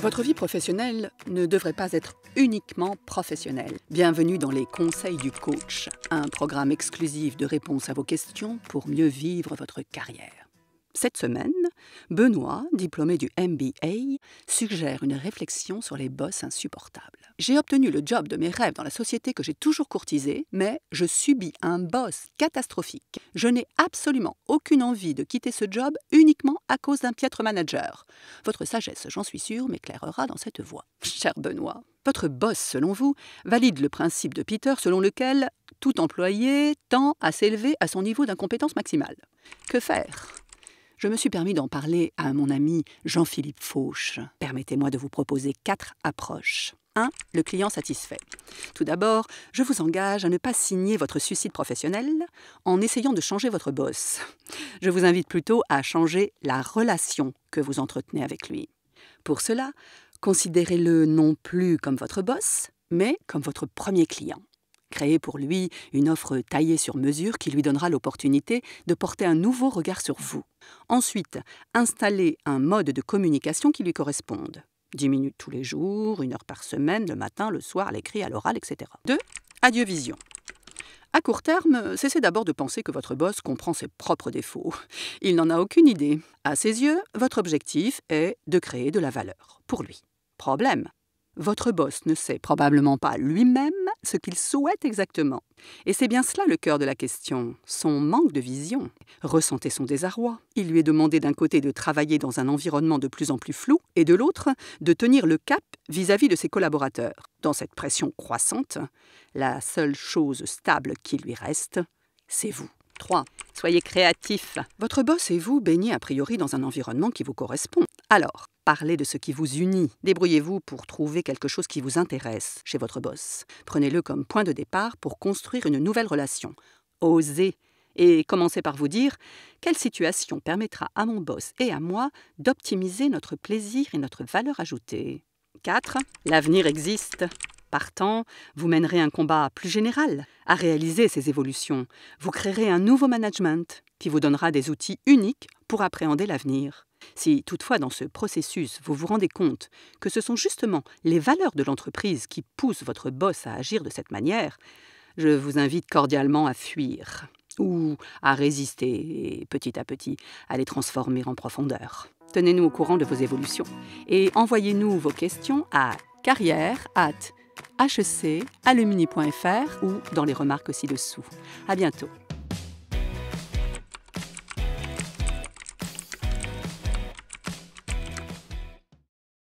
Votre vie professionnelle ne devrait pas être uniquement professionnelle. Bienvenue dans les conseils du coach, un programme exclusif de réponses à vos questions pour mieux vivre votre carrière. Cette semaine, Benoît, diplômé du MBA, suggère une réflexion sur les boss insupportables. J'ai obtenu le job de mes rêves dans la société que j'ai toujours courtisée, mais je subis un boss catastrophique. Je n'ai absolument aucune envie de quitter ce job uniquement à cause d'un piètre manager. Votre sagesse, j'en suis sûre, m'éclairera dans cette voie. Cher Benoît, votre boss, selon vous, valide le principe de Peter selon lequel tout employé tend à s'élever à son niveau d'incompétence maximale. Que faire ? Je me suis permis d'en parler à mon ami Jean-Philippe Fauche. Permettez-moi de vous proposer 4 approches. 1. Le client satisfait. Tout d'abord, je vous engage à ne pas signer votre suicide professionnel en essayant de changer votre boss. Je vous invite plutôt à changer la relation que vous entretenez avec lui. Pour cela, considérez-le non plus comme votre boss, mais comme votre premier client. Créez pour lui une offre taillée sur mesure qui lui donnera l'opportunité de porter un nouveau regard sur vous. Ensuite, installez un mode de communication qui lui corresponde. 10 minutes tous les jours, 1 heure par semaine, le matin, le soir, à l'écrit, à l'oral, etc. 2. Adieu vision. À court terme, cessez d'abord de penser que votre boss comprend ses propres défauts. Il n'en a aucune idée. À ses yeux, votre objectif est de créer de la valeur pour lui. Problème. Votre boss ne sait probablement pas lui-même ce qu'il souhaite exactement. Et c'est bien cela le cœur de la question, son manque de vision. Ressentez son désarroi. Il lui est demandé d'un côté de travailler dans un environnement de plus en plus flou et de l'autre de tenir le cap vis-à-vis de ses collaborateurs. Dans cette pression croissante, la seule chose stable qui lui reste, c'est vous. 3. Soyez créatif. Votre boss et vous baignez a priori dans un environnement qui vous correspond. Alors, parlez de ce qui vous unit. Débrouillez-vous pour trouver quelque chose qui vous intéresse chez votre boss. Prenez-le comme point de départ pour construire une nouvelle relation. Osez et commencez par vous dire « Quelle situation permettra à mon boss et à moi d'optimiser notre plaisir et notre valeur ajoutée ?» 4. L'avenir existe. Partant, vous mènerez un combat plus général à réaliser ces évolutions. Vous créerez un nouveau management qui vous donnera des outils uniques pour appréhender l'avenir. Si toutefois dans ce processus vous vous rendez compte que ce sont justement les valeurs de l'entreprise qui poussent votre boss à agir de cette manière, je vous invite cordialement à fuir ou à résister et petit à petit à les transformer en profondeur. Tenez-nous au courant de vos évolutions et envoyez-nous vos questions à carrière@hecalumni.fr ou dans les remarques ci-dessous. À bientôt.